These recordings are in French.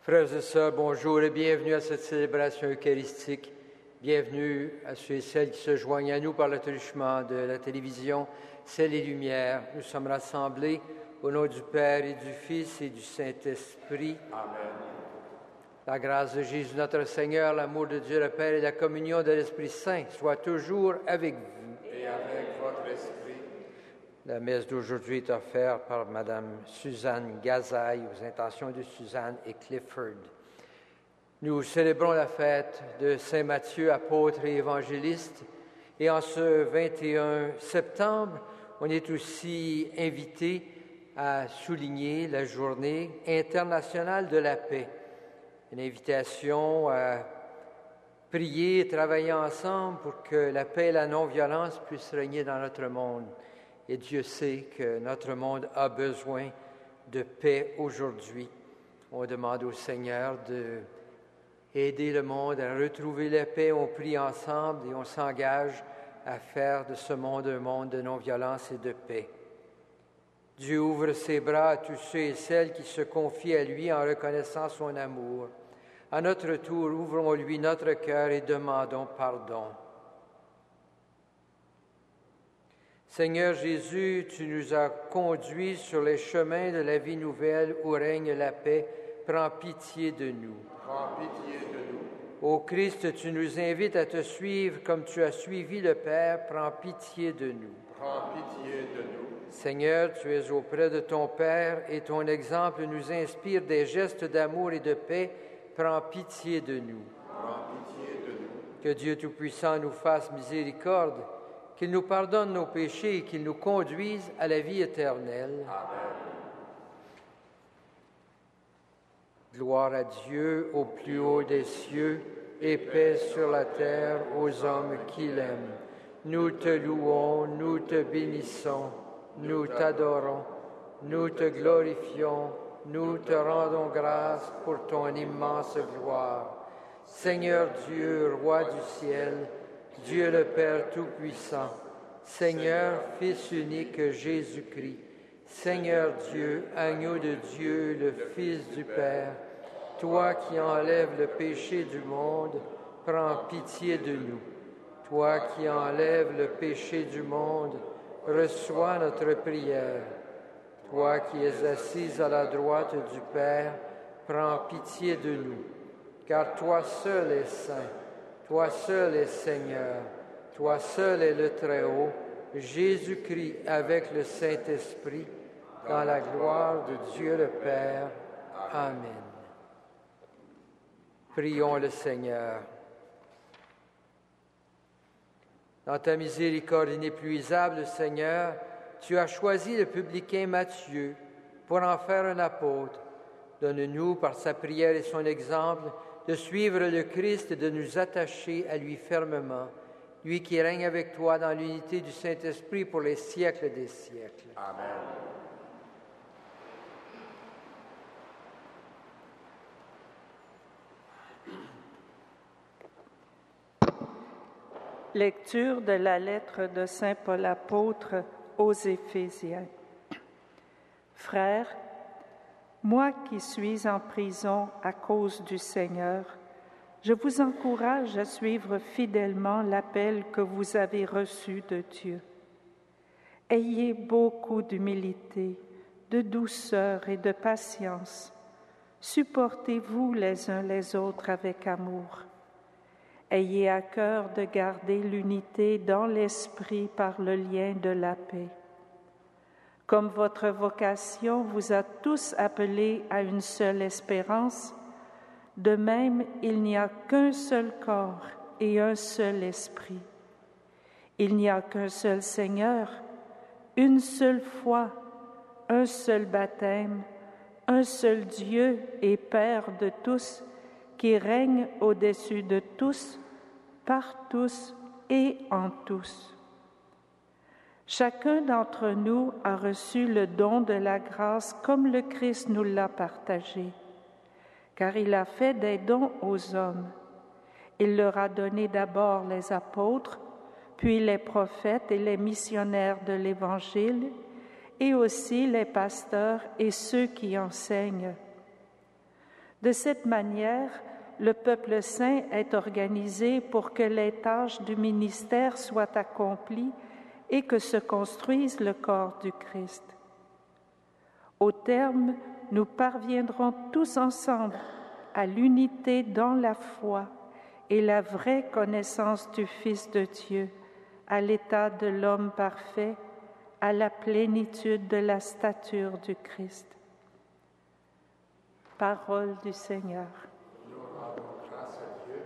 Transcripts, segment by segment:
Frères et sœurs, bonjour et bienvenue à cette célébration eucharistique. Bienvenue à ceux et celles qui se joignent à nous par le truchement de la télévision Ciel et Lumière. Nous sommes rassemblés au nom du Père et du Fils et du Saint-Esprit. Amen. La grâce de Jésus notre Seigneur, l'amour de Dieu le Père et la communion de l'Esprit Saint soient toujours avec vous. Et avec votre esprit. La messe d'aujourd'hui est offerte par Mme Suzanne Gazaille, aux intentions de Suzanne et Clifford. Nous célébrons la fête de Saint Matthieu, apôtre et évangéliste. Et en ce 21 septembre, on est aussi invité à souligner la journée internationale de la paix. Une invitation à prier et travailler ensemble pour que la paix et la non-violence puissent régner dans notre monde. Et Dieu sait que notre monde a besoin de paix aujourd'hui. On demande au Seigneur d'aider le monde à retrouver la paix. On prie ensemble et on s'engage à faire de ce monde un monde de non-violence et de paix. Dieu ouvre ses bras à tous ceux et celles qui se confient à lui en reconnaissant son amour. À notre tour, ouvrons-lui notre cœur et demandons pardon. Seigneur Jésus, tu nous as conduits sur les chemins de la vie nouvelle où règne la paix. Prends pitié de nous. Prends pitié de nous. Ô Christ, tu nous invites à te suivre comme tu as suivi le Père. Prends pitié de nous. Prends pitié de nous. Seigneur, tu es auprès de ton Père et ton exemple nous inspire des gestes d'amour et de paix. Prends pitié de nous. Prends pitié de nous. Que Dieu Tout-Puissant nous fasse miséricorde, qu'il nous pardonne nos péchés et qu'il nous conduise à la vie éternelle. Amen. Gloire à Dieu au plus haut des cieux et paix sur la terre aux hommes qui l'aiment. Nous te louons, nous te bénissons, nous t'adorons, nous te glorifions, nous te rendons grâce pour ton immense gloire. Seigneur Dieu, Roi du ciel, Dieu le Père Tout-Puissant, Seigneur, Fils unique Jésus-Christ, Seigneur Dieu, agneau de Dieu, le Fils du Père, toi qui enlèves le péché du monde, prends pitié de nous. Toi qui enlèves le péché du monde, reçois notre prière. Toi qui es assise à la droite du Père, prends pitié de nous. Car toi seul es saint, toi seul es Seigneur, toi seul es le Très-Haut, Jésus-Christ avec le Saint-Esprit, dans la gloire de Dieu le Père. Amen. Prions le Seigneur. Dans ta miséricorde inépuisable, Seigneur, tu as choisi le publicain Matthieu pour en faire un apôtre. Donne-nous, par sa prière et son exemple, de suivre le Christ et de nous attacher à lui fermement, lui qui règne avec toi dans l'unité du Saint-Esprit pour les siècles des siècles. Amen. Lecture de la lettre de Saint Paul apôtre aux Éphésiens. Frères, moi qui suis en prison à cause du Seigneur, je vous encourage à suivre fidèlement l'appel que vous avez reçu de Dieu. Ayez beaucoup d'humilité, de douceur et de patience. Supportez-vous les uns les autres avec amour. Ayez à cœur de garder l'unité dans l'esprit par le lien de la paix. Comme votre vocation vous a tous appelés à une seule espérance, de même il n'y a qu'un seul corps et un seul esprit. Il n'y a qu'un seul Seigneur, une seule foi, un seul baptême, un seul Dieu et Père de tous, qui règne au-dessus de tous, par tous et en tous. Chacun d'entre nous a reçu le don de la grâce comme le Christ nous l'a partagé, car il a fait des dons aux hommes. Il leur a donné d'abord les apôtres, puis les prophètes et les missionnaires de l'Évangile, et aussi les pasteurs et ceux qui enseignent. De cette manière, le peuple saint est organisé pour que les tâches du ministère soient accomplies et que se construise le corps du Christ. Au terme, nous parviendrons tous ensemble à l'unité dans la foi et la vraie connaissance du Fils de Dieu, à l'état de l'homme parfait, à la plénitude de la stature du Christ. Parole du Seigneur. Nous rendons grâce à Dieu.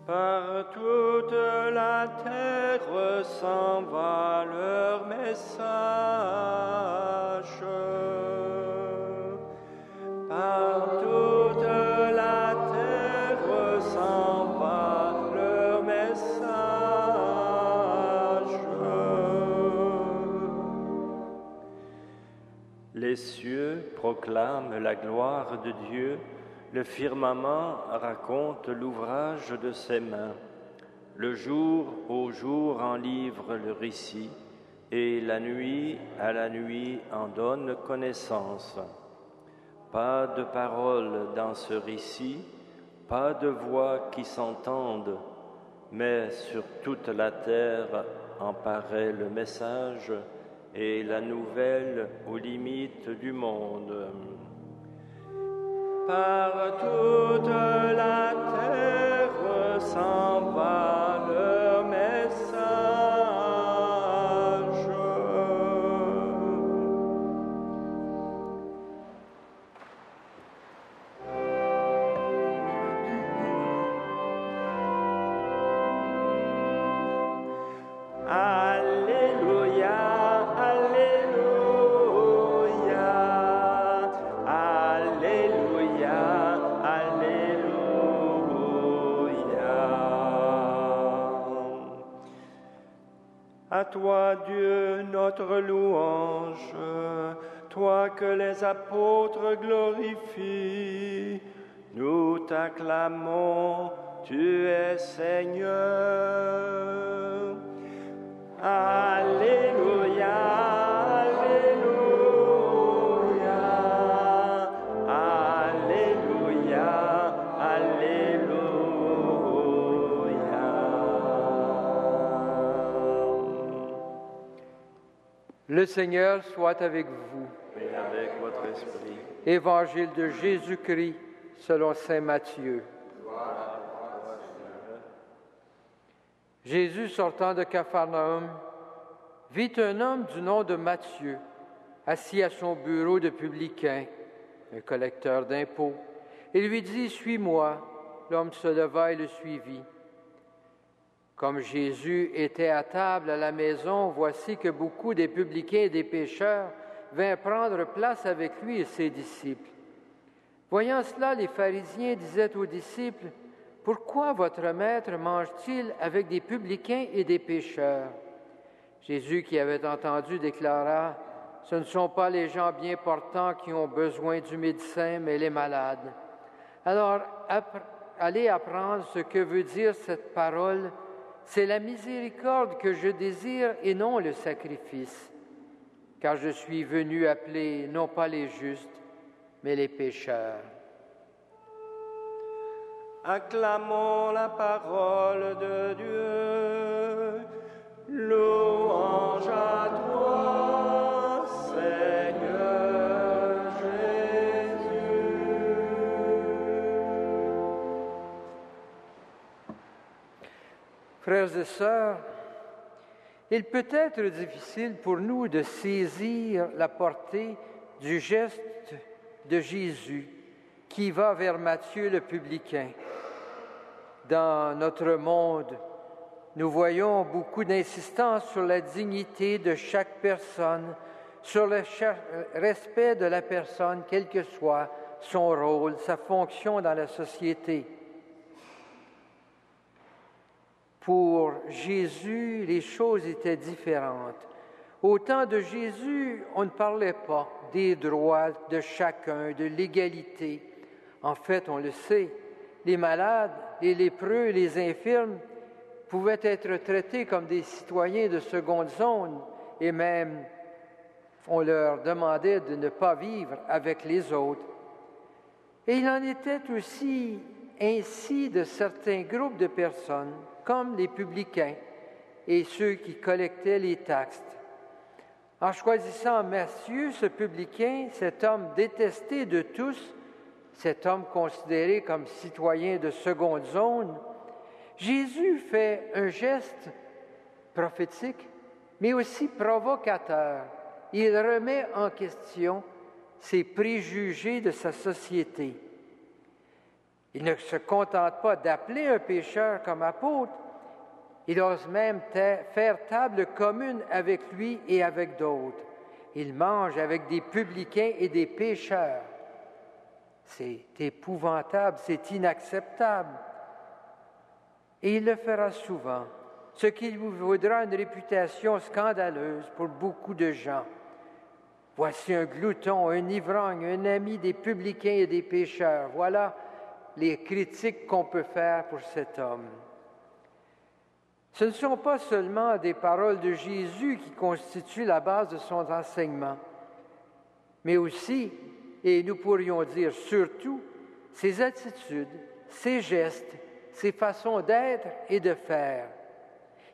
Par toute la terre s'en va leur message. Par toute la terre s'en va leur message. Les cieux proclament la gloire de Dieu. Le firmament raconte l'ouvrage de ses mains. Le jour au jour en livre le récit, et la nuit à la nuit en donne connaissance. Pas de parole dans ce récit, pas de voix qui s'entendent, mais sur toute la terre en paraît le message et la nouvelle aux limites du monde. Par toute la terre s'en va le message. Alléluia, Alléluia, Alléluia, Alléluia. À toi, Dieu, notre louange, toi que les apôtres glorifient, nous t'acclamons, tu es Seigneur. Alléluia, Alléluia, Alléluia, Alléluia. Le Seigneur soit avec vous. Et avec votre esprit. Évangile de Jésus-Christ selon saint Matthieu. Jésus, sortant de Capharnaüm, vit un homme du nom de Matthieu, assis à son bureau de publicain, un collecteur d'impôts, et lui dit « Suis-moi ». L'homme se leva et le suivit. Comme Jésus était à table à la maison, voici que beaucoup des publicains et des pécheurs vinrent prendre place avec lui et ses disciples. Voyant cela, les pharisiens disaient aux disciples « Pourquoi votre maître mange-t-il avec des publicains et des pécheurs ?» Jésus, qui avait entendu, déclara « Ce ne sont pas les gens bien portants qui ont besoin du médecin, mais les malades. Alors, allez apprendre ce que veut dire cette parole. C'est la miséricorde que je désire et non le sacrifice. Car je suis venu appeler non pas les justes, mais les pécheurs. » Acclamons la parole de Dieu. Louange à toi, Seigneur Jésus. Frères et sœurs, il peut être difficile pour nous de saisir la portée du geste de Jésus qui va vers Matthieu le publicain. Dans notre monde, nous voyons beaucoup d'insistance sur la dignité de chaque personne, sur le respect de la personne, quel que soit son rôle, sa fonction dans la société. Pour Jésus, les choses étaient différentes. Au temps de Jésus, on ne parlait pas des droits de chacun, de l'égalité. En fait, on le sait, les malades, les lépreux, les infirmes pouvaient être traités comme des citoyens de seconde zone et même on leur demandait de ne pas vivre avec les autres. Et il en était aussi ainsi de certains groupes de personnes, comme les publicains et ceux qui collectaient les taxes. En choisissant Matthieu, ce publicain, cet homme détesté de tous, cet homme considéré comme citoyen de seconde zone, Jésus fait un geste prophétique, mais aussi provocateur. Il remet en question ses préjugés de sa société. Il ne se contente pas d'appeler un pécheur comme apôtre, il ose même faire table commune avec lui et avec d'autres. Il mange avec des publicains et des pécheurs. C'est épouvantable, c'est inacceptable. Et il le fera souvent, ce qui lui vaudra une réputation scandaleuse pour beaucoup de gens. Voici un glouton, un ivrogne, un ami des publicains et des pécheurs. Voilà les critiques qu'on peut faire pour cet homme. Ce ne sont pas seulement des paroles de Jésus qui constituent la base de son enseignement, mais aussi, et nous pourrions dire surtout, ses attitudes, ses gestes, ses façons d'être et de faire.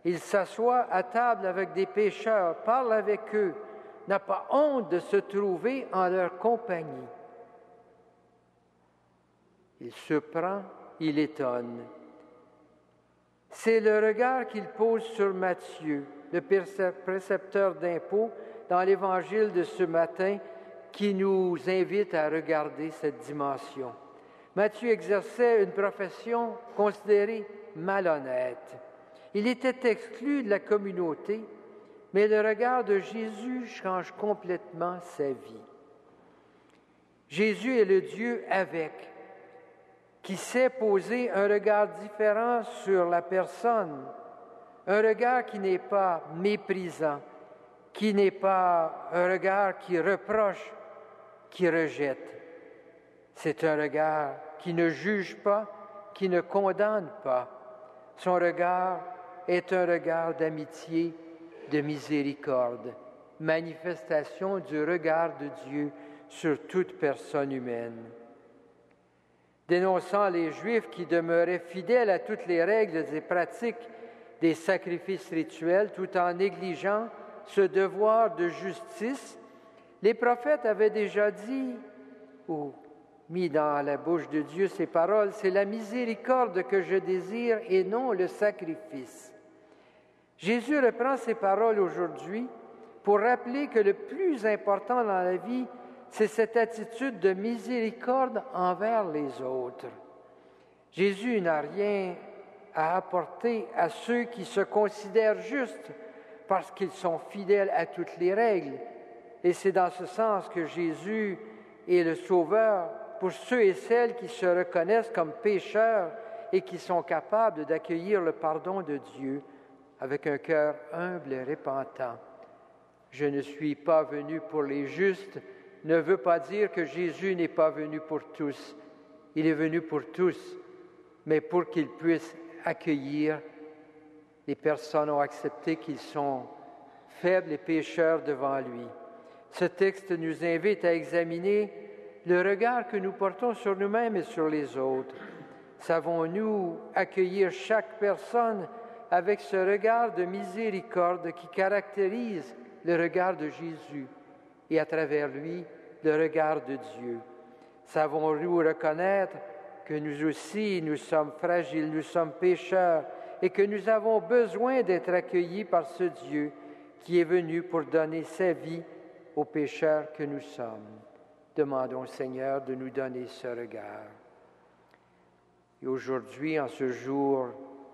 Il s'assoit à table avec des pécheurs, parle avec eux, n'a pas honte de se trouver en leur compagnie. Il surprend, il étonne. C'est le regard qu'il pose sur Matthieu, le précepteur d'impôts, dans l'Évangile de ce matin, qui nous invite à regarder cette dimension. Matthieu exerçait une profession considérée malhonnête. Il était exclu de la communauté, mais le regard de Jésus change complètement sa vie. Jésus est le Dieu avec, qui sait poser un regard différent sur la personne, un regard qui n'est pas méprisant, qui n'est pas un regard qui reproche, qui rejette. C'est un regard qui ne juge pas, qui ne condamne pas. Son regard est un regard d'amitié, de miséricorde, manifestation du regard de Dieu sur toute personne humaine. Dénonçant les Juifs qui demeuraient fidèles à toutes les règles et pratiques des sacrifices rituels tout en négligeant ce devoir de justice, les prophètes avaient déjà dit, ou mis dans la bouche de Dieu ces paroles, « C'est la miséricorde que je désire et non le sacrifice. » Jésus reprend ces paroles aujourd'hui pour rappeler que le plus important dans la vie, c'est cette attitude de miséricorde envers les autres. Jésus n'a rien à apporter à ceux qui se considèrent justes parce qu'ils sont fidèles à toutes les règles. Et c'est dans ce sens que Jésus est le Sauveur pour ceux et celles qui se reconnaissent comme pécheurs et qui sont capables d'accueillir le pardon de Dieu avec un cœur humble et repentant. Je ne suis pas venu pour les justes ne veut pas dire que Jésus n'est pas venu pour tous. Il est venu pour tous, mais pour qu'ils puissent accueillir, les personnes ont accepté qu'ils sont faibles et pécheurs devant lui. Ce texte nous invite à examiner le regard que nous portons sur nous-mêmes et sur les autres. Savons-nous accueillir chaque personne avec ce regard de miséricorde qui caractérise le regard de Jésus et à travers lui, le regard de Dieu? Savons-nous reconnaître que nous aussi, nous sommes fragiles, nous sommes pécheurs et que nous avons besoin d'être accueillis par ce Dieu qui est venu pour donner sa vie aux pécheurs que nous sommes? Demandons au Seigneur de nous donner ce regard. Et aujourd'hui, en ce jour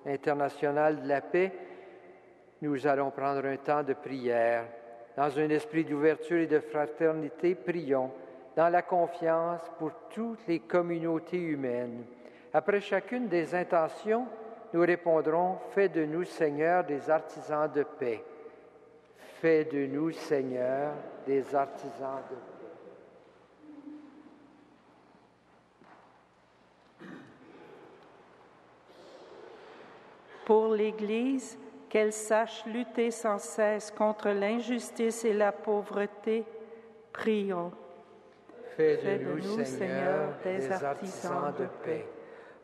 international de la paix, nous allons prendre un temps de prière. Dans un esprit d'ouverture et de fraternité, prions dans la confiance pour toutes les communautés humaines. Après chacune des intentions, nous répondrons « Fais de nous, Seigneur, des artisans de paix. » Fais de nous, Seigneur, des artisans de paix. Pour l'Église, qu'elle sache lutter sans cesse contre l'injustice et la pauvreté, prions. Fais de nous, Seigneur, des artisans de paix.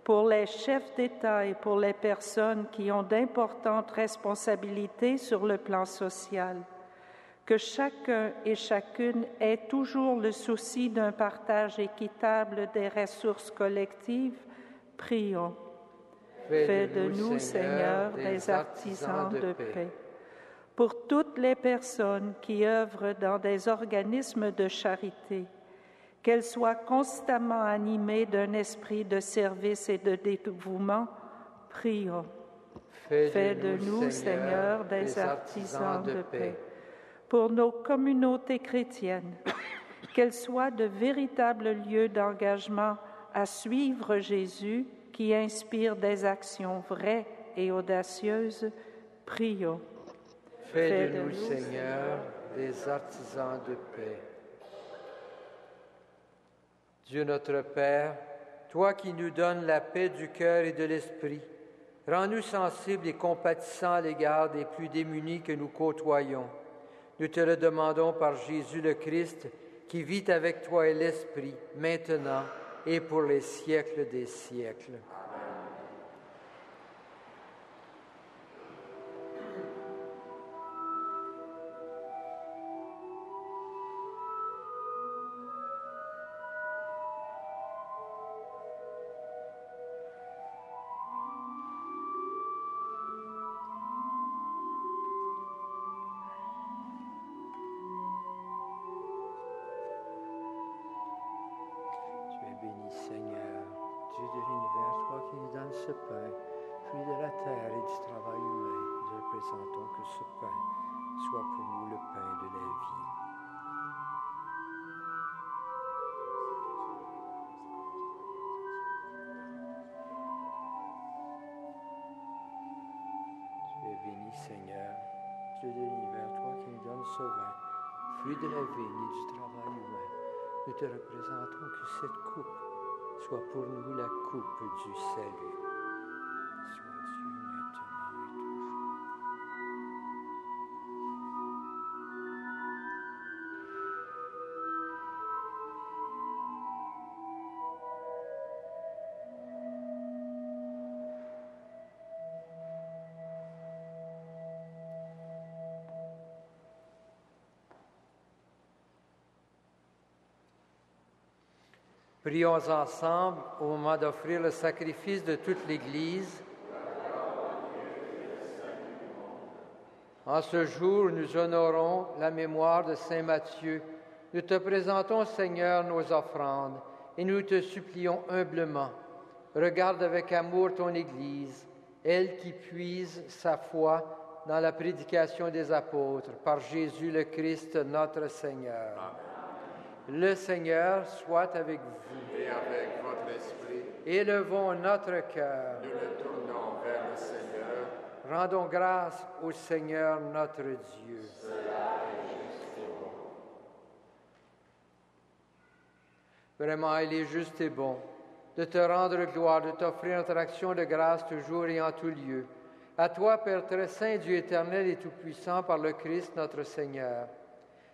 Pour les chefs d'État et pour les personnes qui ont d'importantes responsabilités sur le plan social, que chacun et chacune ait toujours le souci d'un partage équitable des ressources collectives, prions. Fais de nous, Seigneur, des artisans de paix. Pour toutes les personnes qui œuvrent dans des organismes de charité, qu'elles soient constamment animées d'un esprit de service et de dévouement, prions. Fais de nous, Seigneur, des artisans de paix. Pour nos communautés chrétiennes, qu'elles soient de véritables lieux d'engagement à suivre Jésus, qui inspire des actions vraies et audacieuses, prions. Fais de nous, Seigneur, des artisans de paix. Dieu notre Père, toi qui nous donnes la paix du cœur et de l'esprit, rends-nous sensibles et compatissants à l'égard des plus démunis que nous côtoyons. Nous te le demandons par Jésus le Christ, qui vit avec toi et l'Esprit, maintenant et pour les siècles des siècles. Béni Seigneur, Dieu de l'univers, toi qui nous donnes ce pain, fruit de la terre et du travail humain, nous te présentons que ce pain soit pour nous le pain de la vie. Tu es béni Seigneur, Dieu de l'univers, toi qui nous donnes ce vin, fruit de la vigne et du travail humain. Nous te représentons que cette coupe soit pour nous la coupe du salut. Soit Dieu maintenant et toujours. Prions ensemble au moment d'offrir le sacrifice de toute l'Église. En ce jour, nous honorons la mémoire de Saint Matthieu. Nous te présentons, Seigneur, nos offrandes et nous te supplions humblement. Regarde avec amour ton Église, elle qui puise sa foi dans la prédication des apôtres, par Jésus le Christ, notre Seigneur. Amen. Le Seigneur soit avec vous. Et avec votre esprit. Élevons notre cœur. Nous le tournons vers le Seigneur. Rendons grâce au Seigneur notre Dieu. Cela est juste et bon. Vraiment, il est juste et bon de te rendre gloire, de t'offrir notre action de grâce toujours et en tout lieu. À toi, Père très saint, Dieu éternel et tout-puissant, par le Christ notre Seigneur.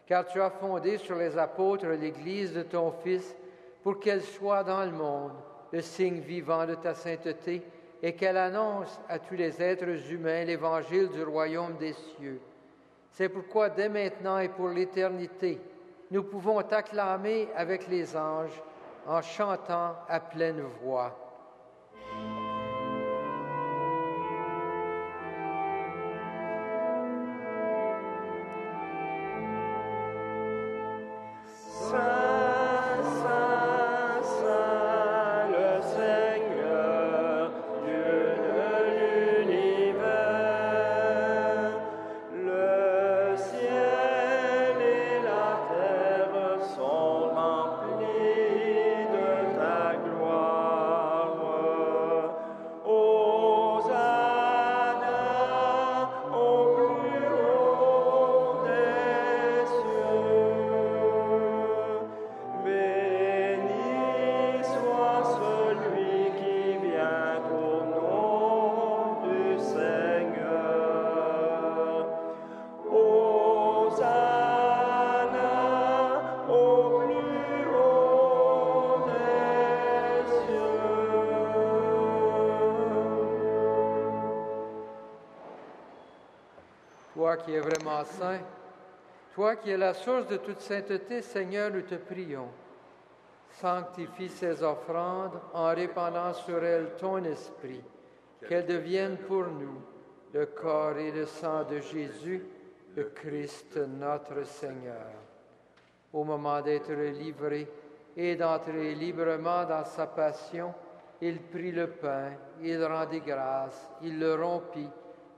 Car tu as fondé sur les apôtres l'Église de ton Fils, pour qu'elle soit dans le monde le signe vivant de ta sainteté et qu'elle annonce à tous les êtres humains l'évangile du royaume des cieux. C'est pourquoi dès maintenant et pour l'éternité, nous pouvons t'acclamer avec les anges en chantant à pleine voix. toi qui es vraiment saint, toi qui es la source de toute sainteté, Seigneur, nous te prions. Sanctifie ces offrandes en répandant sur elles ton esprit, qu'elles deviennent pour nous le corps et le sang de Jésus, le Christ notre Seigneur. Au moment d'être livré et d'entrer librement dans sa passion, il prit le pain, il rendit grâce, il le rompit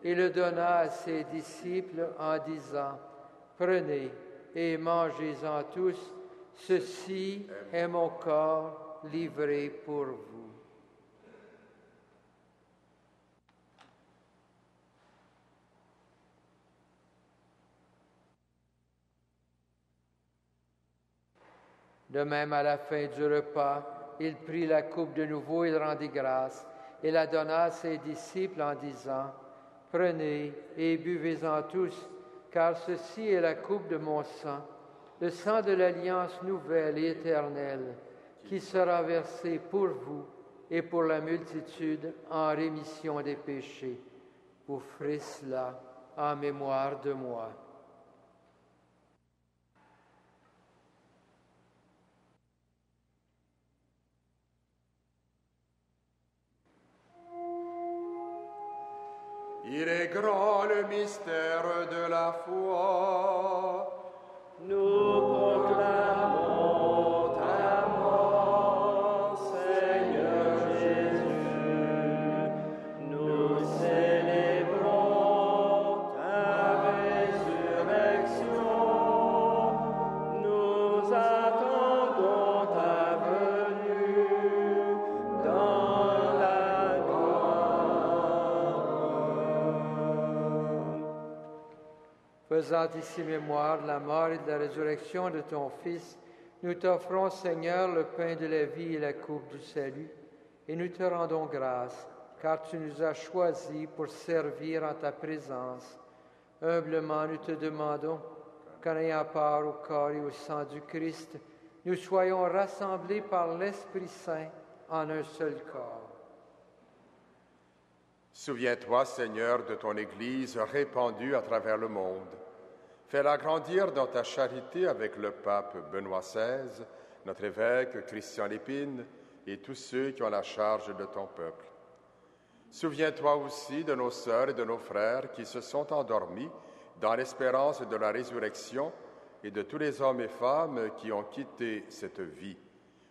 et le donna à ses disciples en disant, « Prenez et mangez-en tous, ceci est mon corps livré pour vous. » De même, à la fin du repas, il prit la coupe de nouveau, il rendit grâce, et la donna à ses disciples en disant, « Prenez et buvez-en tous, car ceci est la coupe de mon sang, le sang de l'alliance nouvelle et éternelle, qui sera versé pour vous et pour la multitude en rémission des péchés. Vous ferez cela en mémoire de moi. » Il est grand le mystère de la foi. Nous proclamons ta mort, Seigneur Jésus. Nous célébrons ta résurrection. Nous attendons ta venue dans la gloire. Faisant ici mémoire de la mort et de la résurrection de ton Fils, nous t'offrons, Seigneur, le pain de la vie et la coupe du salut, et nous te rendons grâce, car tu nous as choisis pour servir en ta présence. Humblement, nous te demandons qu'en ayant part au corps et au sang du Christ, nous soyons rassemblés par l'Esprit Saint en un seul corps. Souviens-toi, Seigneur, de ton Église répandue à travers le monde. Fais-la grandir dans ta charité avec le pape Benoît XVI, notre évêque Christian Lépine et tous ceux qui ont la charge de ton peuple. Souviens-toi aussi de nos sœurs et de nos frères qui se sont endormis dans l'espérance de la résurrection et de tous les hommes et femmes qui ont quitté cette vie.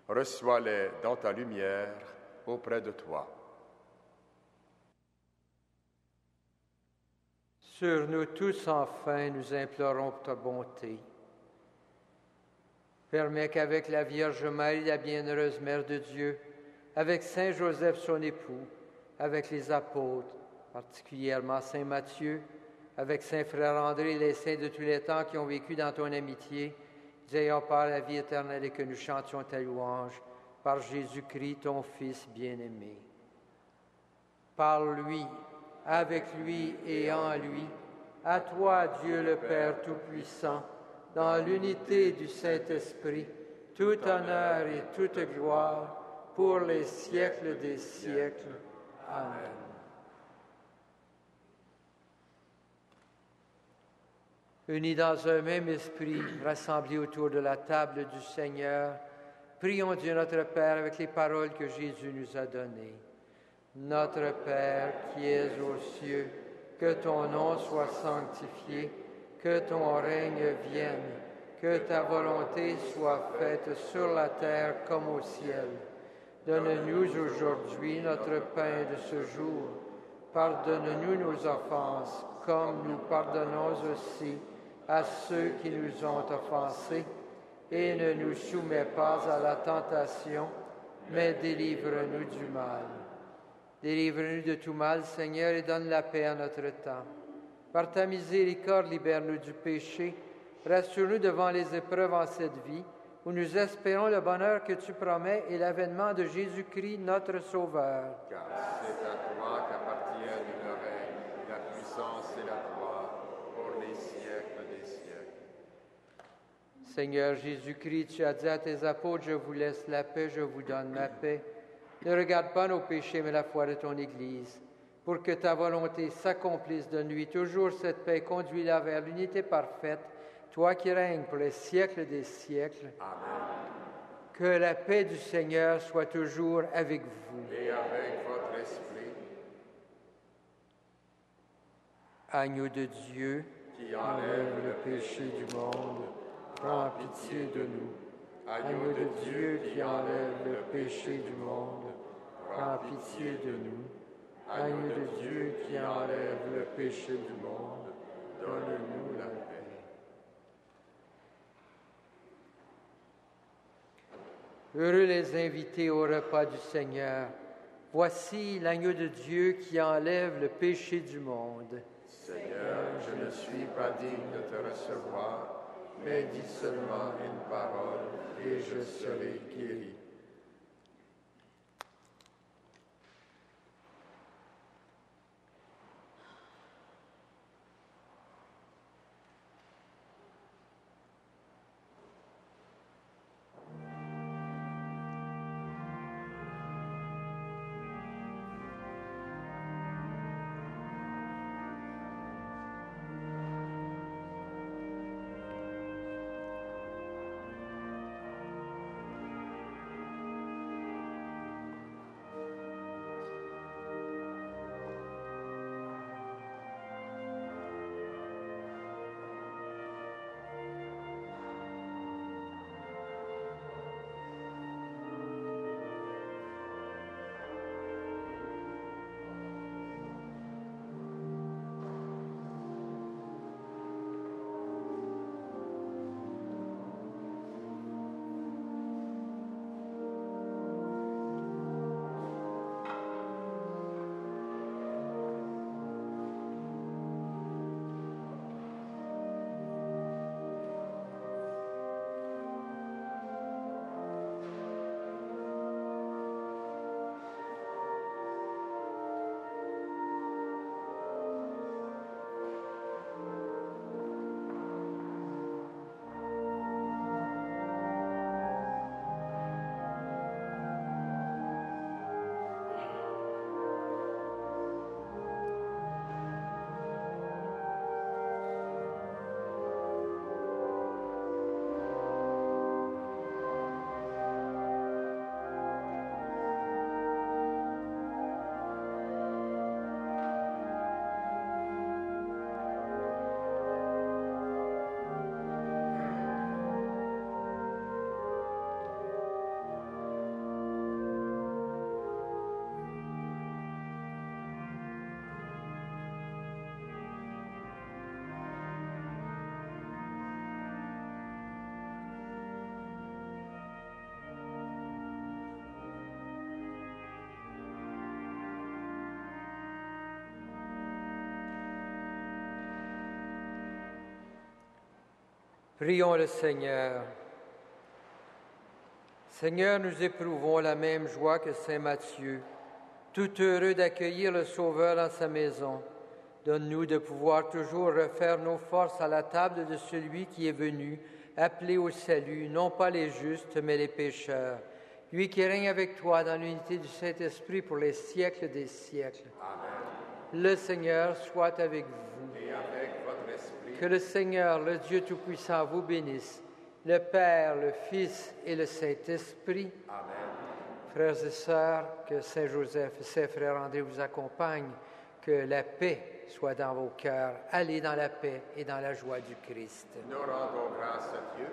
Reçois-les dans ta lumière auprès de toi. Sur nous tous, enfin, nous implorons ta bonté. Permets qu'avec la Vierge Marie, la bienheureuse Mère de Dieu, avec Saint Joseph, son époux, avec les apôtres, particulièrement Saint Matthieu, avec Saint Frère André et les saints de tous les temps qui ont vécu dans ton amitié, nous ayons part à la vie éternelle et que nous chantions ta louange par Jésus-Christ, ton Fils bien-aimé. Par lui, avec lui et en lui, à toi, Dieu le Père Tout-Puissant, dans l'unité du Saint-Esprit, tout honneur et toute gloire pour les siècles des siècles. Amen. Unis dans un même esprit, rassemblés autour de la table du Seigneur, prions Dieu notre Père avec les paroles que Jésus nous a données. Notre Père qui es aux cieux, que ton nom soit sanctifié, que ton règne vienne, que ta volonté soit faite sur la terre comme au ciel. Donne-nous aujourd'hui notre pain de ce jour. Pardonne-nous nos offenses, comme nous pardonnons aussi à ceux qui nous ont offensés. Et ne nous soumets pas à la tentation, mais délivre-nous du mal. Délivre-nous de tout mal, Seigneur, et donne la paix à notre temps. Par ta miséricorde, libère-nous du péché. Rassure-nous devant les épreuves en cette vie, où nous espérons le bonheur que tu promets et l'avènement de Jésus-Christ, notre Sauveur. Car c'est à toi qu'appartiennent le règne, la puissance et la gloire pour les siècles des siècles. Seigneur Jésus-Christ, tu as dit à tes apôtres, je vous laisse la paix, je vous donne ma paix. Ne regarde pas nos péchés, mais la foi de ton Église. pour que ta volonté s'accomplisse. Donne-lui toujours cette paix, conduis-la vers l'unité parfaite, toi qui règnes pour les siècles des siècles. Amen. Que la paix du Seigneur soit toujours avec vous. Et avec votre esprit, Agneau de Dieu, qui enlève le péché du monde, prends pitié de nous. Agneau de Dieu qui enlève le péché du monde, prends pitié de nous. Agneau de Dieu qui enlève le péché du monde, donne-nous la paix. Heureux les invités au repas du Seigneur. Voici l'agneau de Dieu qui enlève le péché du monde. Seigneur, je ne suis pas digne de te recevoir, mais dis seulement une parole et je serai guéri. Prions le Seigneur. Seigneur, nous éprouvons la même joie que saint Matthieu, tout heureux d'accueillir le Sauveur dans sa maison. Donne-nous de pouvoir toujours refaire nos forces à la table de celui qui est venu, appelé au salut, non pas les justes, mais les pécheurs. Lui qui règne avec toi dans l'unité du Saint-Esprit pour les siècles des siècles. Amen. Le Seigneur soit avec vous. Et avec votre esprit, Que le Seigneur, le Dieu Tout-Puissant, vous bénisse, le Père, le Fils et le Saint-Esprit. Amen. Frères et sœurs, que Saint Joseph et Saint Frère André vous accompagnent, que la paix soit dans vos cœurs. Allez dans la paix et dans la joie du Christ. Nous rendons grâce à Dieu.